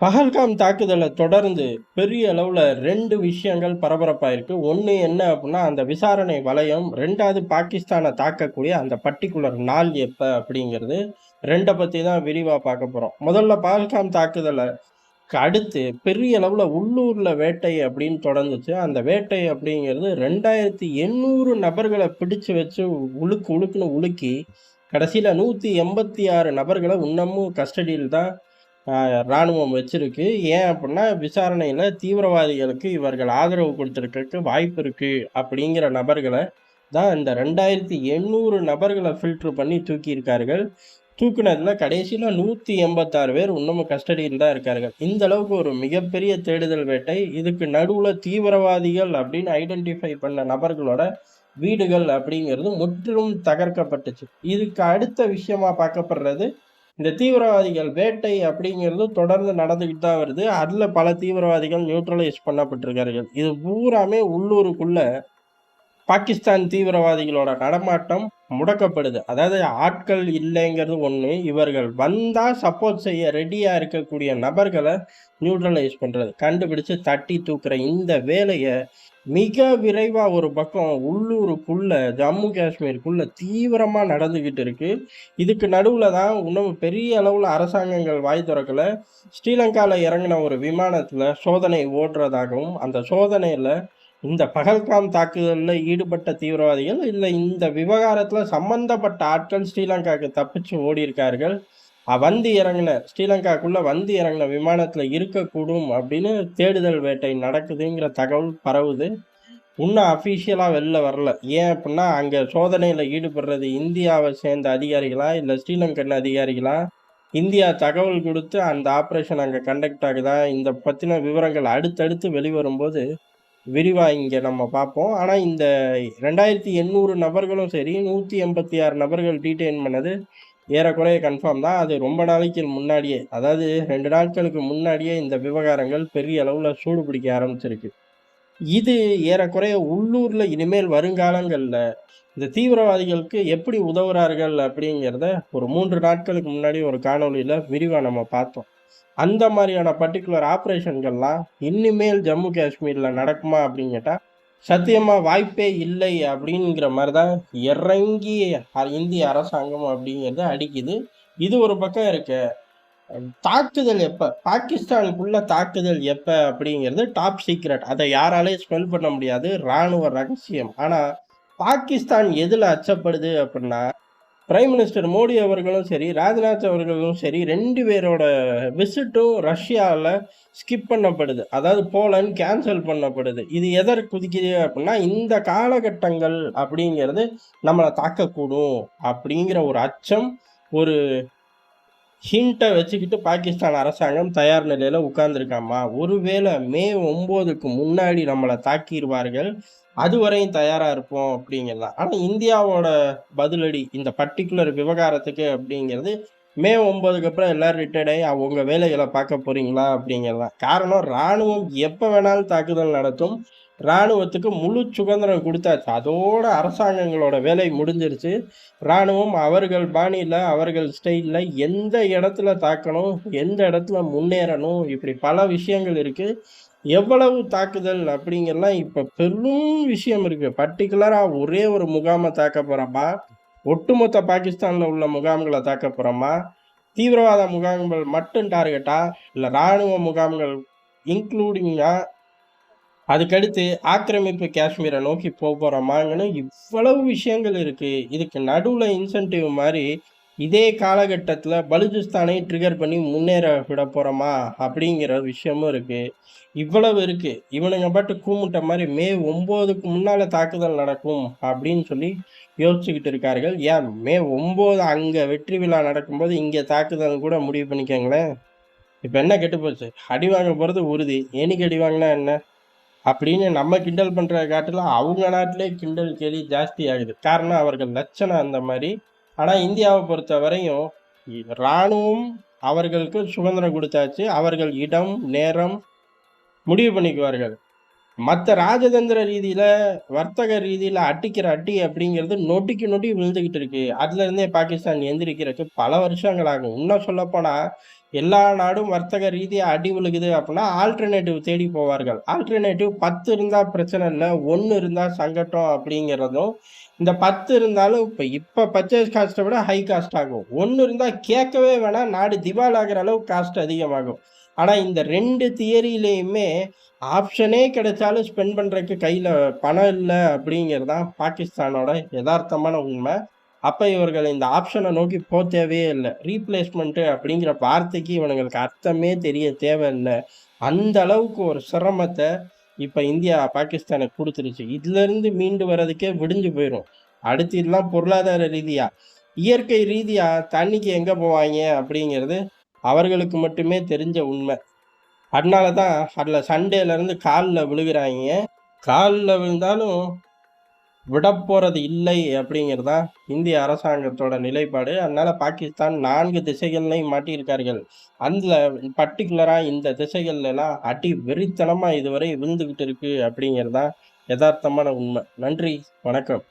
பஹல்காம் தாக்குதல தொடர்ந்து பெரிய அளவுல 2 விஷயங்கள் பரபரப்பாயிருக்கு. ஒண்ணு என்ன அப்டின்னா, அந்த விசாரணை வளையம். 2வது பாகிஸ்தான தாக்கக்கூடிய அந்த பர்ட்டிகுலர் நாள் எப்ப அப்படிங்கிறது. 2 பத்தி தான் விரிவா பார்க்க போறோம். முதல்ல பஹல்காம் தாக்குதலுக்கு அடுத்து பெரிய அளவுல உள்ளூர்ல வேட்டை அப்படின்னு தொடங்குச்சு. அந்த வேட்டை அப்படிங்கிறது 2800 நபர்கள பிடிச்சு வச்சு உழுக்கு உழுக்குன்னு உலுக்கி, கடைசியில 186 நபர்கள இன்னமும் கஸ்டடியில தான் அ ராணுவம் வச்சிருக்கு. ஏன் அப்புட்ன்னா, விசாரணையில தீவிரவாதிகளுக்கு இவர்கள் ஆதரவு குடுத்திருக்கறதுக்கு வாய்ப்பு இருக்கு அப்படிங்கிற நபர்கள தான் இந்த 2800 நபர்கள ஃபில்டர் பண்ணி தூக்கியிருக்கார்கள். தூக்குனதுல கடைசியில 186 பேர் இன்னமும் கஸ்டடியில தான் இருக்கார்கள். இந்த அளவுக்கு ஒரு மிகப்பெரிய தேடுதல் வேட்டை. இதுக்கு நடுவுல தீவிரவாதிகள் அப்படின்னு ஐடென்டிஃபை பண்ண நபர்களோட வீடுகள் அப்படிங்கிறது முற்றிலும் தகர்க்கப்பட்டுச்சு. இதுக்கு அடுத்த விஷயமா பார்க்கப்படுறது இந்த தீவிரவாதிகள் வேட்டை அப்படிங்கிறது தொடர்ந்து நடந்துகிட்டு தான் வருது. அதுல பல தீவிரவாதிகள் நியூட்ரலைஸ் பண்ணப்பட்டிருக்கார்கள். இது பூராமே உள்ளூருக்குள்ள பாகிஸ்தான் தீவிரவாதிகளோட நடமாட்டம் முடக்கப்படுது. அதாவது ஆட்கள் இல்லைங்கிறது ஒண்ணு. இவர்கள் வந்தா சப்போர்ட் செய்ய ரெடியா இருக்கக்கூடிய நபர்கள நியூட்ரலைஸ் பண்றது. கண்டுபிடிச்சு தட்டி தூக்குற இந்த வேலைய மிக விரைவா ஒரு பக்கம் உள்ளூருக்குள்ள, ஜம்மு காஷ்மீருக்குள்ள தீவிரமா நடந்துகிட்டு இருக்கு. இதுக்கு நடுவுல தான் இன்னும் பெரிய அளவுல அரசாங்கங்கள் வாய் தொறக்கல. ஸ்ரீலங்கால இறங்குன ஒரு விமானத்துல சோதனை ஓடுறதாகவும், அந்த சோதனையில இந்த பகல்காம் தாக்குதல்ல ஈடுபட்ட தீவிரவாதிகள், இல்ல இந்த விவகாரத்துல சம்பந்தப்பட்ட ஆட்கள் ஸ்ரீலங்காவுக்கு தப்பிச்சு ஓடியிருக்கார்கள். ஸ்ரீலங்காக்குள்ள வந்து இறங்குன விமானத்துல இருக்கக்கூடும் அப்படின்னு தேடுதல் வேட்டை நடக்குதுங்கிற தகவல் பரவுது. இன்னும் அஃபிஷியலா வெளில வரல. ஏன் அப்புட்ன்னா, அங்க சோதனையில ஈடுபடுறது இந்தியாவ சேர்ந்த அதிகாரிகளா? இல்ல ஸ்ரீலங்கன் அதிகாரிகளா? இந்தியா தகவல் குடுத்து அந்த ஆப்பரேஷன் அங்க கண்டக்ட் ஆகுதா? இந்த பத்தின விவரங்கள் அடுத்தடுத்து வெளிவரும்போது, விரிவா இங்க நம்ம பார்ப்போம். ஆனா இந்த 2800 நபர்களும் சரி, 186 நபர்கள் டீடெயின் பண்ணது ஏறக்குறைய கன்ஃபார்ம் தான். அது ரொம்ப நாளைக்கு முன்னாடியே, அதாவது 2 நாட்களுக்கு முன்னாடியே இந்த விவகாரங்கள் பெரிய அளவுல சூடு பிடிக்க ஆரம்பிச்சிருக்கு. இது ஏறக்குறைய உள்ளூர்ல இனிமேல் வருங்காலங்கள்ல இந்த தீவிரவாதிகளுக்கு எப்படி உதவுறார்கள் அப்படிங்கிறத ஒரு 3 நாட்களுக்கு முன்னாடி ஒரு காணொளியில விரிவா நம்ம பார்த்தோம். அந்த மாரியான பர்ட்டிகுலர் ஆப்பரேஷன்கள்லாம் இனிமேல் ஜம்மு காஷ்மீர்ல நடக்குமா அப்படின்னு கேட்டா, சத்தியமா வாய்ப்பே இல்லை அப்படிங்கிற மாரி தான் இறங்கி இந்திய அரசாங்கம் அப்படிங்கிறது அடிக்குது. இது ஒரு பக்கம் இருக்க. தாக்குதல் எப்ப? பாகிஸ்தானுக்குள்ள தாக்குதல் எப்ப அப்படிங்கிறது டாப் சீக்ரெட். அத யாராலயும் ஸ்மெல் பண்ண முடியாது. ராணுவ ரகசியம். ஆனா, பாகிஸ்தான் எதுல அச்சப்படுது அப்படின்னா, பிரைம் மினிஸ்டர் மோடி அவர்களும் சரி, ராஜ்நாத் அவர்களும் சரி 2 பேரோட விசிட்டும் ரஷ்யால ஸ்கிப் பண்ணப்படுது. அதாவது போலந்து கேன்சல் பண்ணப்படுது. இது எதற்கு குதிக்குது அப்படின்னா, இந்த காலகட்டங்கள் அப்படிங்கிறது நம்மள தாக்கக்கூடும் அப்படிங்கிற ஒரு அச்சம், ஒரு ஹிண்ட்ட வச்சுக்கிட்டு பாகிஸ்தான் அரசாங்கம் தயார் நிலையில உட்கார்ந்திருக்காமா. ஒருவேளை மே 9க்கு முன்னாடி நம்மள தாக்கிருவார்கள். அதுவரையும் தயாரா இருப்போம் அப்படிங்கிறதான். ஆனா இந்தியாவோட பதிலடி இந்த பர்ட்டிகுலர் விவகாரத்துக்கு அப்படிங்கிறது, மே 9க்கு அப்புறம் எல்லாரும் ரிட்டயர்ட் ஆயி அவங்க வேலைகள பார்க்க போறீங்களா அப்படிங்கிறதான். காரணம் ராணுவம் எப்ப வேணாலும் தாக்குதல் நடத்தும். ராணுவத்துக்கு முழு சுதந்திரம் குடுத்தாச்சு. அதோட அரசாங்கங்களோட வேலை முடிஞ்சிருச்சு. ராணுவம் அவர்கள் பாணியில, அவர்கள் ஸ்டைல்ல எந்த இடத்துல தாக்கணும், எந்த இடத்துல முன்னேறணும், இப்படி பல விஷயங்கள் இருக்கு. எவ்வளவு தாக்குதல் அப்படிங்கிறலாம் இப்ப பெரும் விஷயம் இருக்கு. பர்ட்டிகுலரா ஒரே ஒரு முகாம தாக்கப் போறோமா? ஒட்டுமொத்த பாகிஸ்தான்ல உள்ள முகாம்கள தாக்கப் போறோமா? தீவிரவாத முகாம்கள் மட்டும் டார்கெட்டா? இல்ல ராணுவ முகாம்கள் இன்க்ளூடிங்கா? அதுக்கடுத்து ஆக்கிரமிப்பு காஷ்மீர நோக்கி போறோமாங்கன்னு இவ்வளவு விஷயங்கள் இருக்கு. இதுக்கு நடுவுல இன்சென்டிவ் மாரி, இதே காலகட்டத்துல பலுசிஸ்தானை ட்ரிகர் பண்ணி முன்னேற விட போறோமா? அப்படிங்கிற விஷயமும் இருக்கு. இவ்வளவு இருக்கு. இவனுங்க பாட்டு கூமுட்ட மாரி மே 9க்கு முன்னால தாக்குதல் நடக்கும் அப்படின்னு சொல்லி யோசிச்சுக்கிட்டு இருக்கார்கள். ஏன் மே 9 அங்க வெற்றி விழா நடக்கும்போது, இங்க தாக்குதல் கூட முடிவு பண்ணிக்கங்களேன். இப்ப என்ன கெட்டு போச்சு? அடி வாங்க போறது உறுதி. ஏணிக்கு அடி வாங்குனா என்ன? அப்படின்னு நம்ம கிண்டல் பண்றத காட்டிலும் அவங்க நாட்டிலே கிண்டல் கேலி ஜாஸ்தி ஆகுது. காரணம் அவர்கள் லட்சணம் அந்த மாரி. ஆனா இந்தியாவ பொறுத்தவரையும் ராணுவம் அவர்களுக்கு சுதந்திரம் குடுத்தாச்சு. அவர்கள் இடம், நேரம் முடிவு பண்ணிக்குவார்கள். மத்த ராஜதந்திர ரீதியில, வர்த்தக ரீதியில அடிக்கிற அடி அப்படிங்கிறது நொடிக்கு நொடி விழுந்துகிட்டு இருக்கு. அதுல இருந்தே பாகிஸ்தான் எந்திரிக்கிறதுக்கு பல வருஷங்கள் ஆகும். இன்னும் சொல்லப்போனா, எல்லா நாடும் வர்த்தக ரீதியா அடி விழுகுது அப்படின்னா, ஆல்டர்னேட்டிவ் தேடி போவார்கள். ஆல்டர்னேட்டிவ் 10 இருந்தா பிரச்சனை இல்ல. 1 இருந்தா சங்கட்டம் அப்படிங்கிறதும், இந்த 10 இருந்தாலும் இப்ப பர்ச்சேஸ் காஸ்ட்ட விட ஹை காஸ்ட் ஆகும். 1 இருந்தா கேட்கவே வேணாம். நாடு திவால் ஆகுற அளவுக்கு காஸ்ட் அதிகமாகும். ஆனா இந்த 2 தியரியிலயுமே ஆப்ஷனே கிடைச்சாலும் ஸ்பெண்ட் பண்றதுக்கு கையில பணம் இல்ல அப்படிங்கிறது தான் பாகிஸ்தானோட எதார்த்தமான உண்மை. அப்ப இவர்கள் இந்த ஆப்ஷன நோக்கி தேவையே இல்ல. ரீப்ளேஸ்மென்ட் அப்படிங்கிற வார்த்தைக்கு இவனுங்களுக்கு அர்த்தமே தெரிய தேவையில்ல. அந்த அளவுக்கு ஒரு சிரமத்த இப்ப இந்தியா பாகிஸ்தானுக்கு குடுத்துருச்சு. இதுலருந்து மீண்டு வர்றதுக்கே விடிஞ்சு போயிரும். அடுத்து இதெல்லாம் பொருளாதார ரீதியா, இயற்கை ரீதியா தண்ணிக்கு எங்க போவாய்ங்க அப்படிங்கிறது அவர்களுக்கு மட்டுமே தெரிஞ்ச உண்மை. அதனால தான் அதுல சண்டேலருந்து கால்ல விழுகுறாய்ங்க. கால்ல விழுந்தாலும் விடப்போறது இல்லை அப்படிங்கிறது தான் இந்திய அரசாங்கத்தோட நிலைப்பாடு. அதனால பாகிஸ்தான் 4 திசைகள்லயும் மாட்டியிருக்கார்கள். அதுல பர்ட்டிகுலரா இந்த திசைகள்லாம் அடி வெறித்தனமா இதுவரை விழுந்துகிட்டு இருக்கு அப்படிங்கிறது தான் எதார்த்தமான உண்மை. நன்றி, வணக்கம்.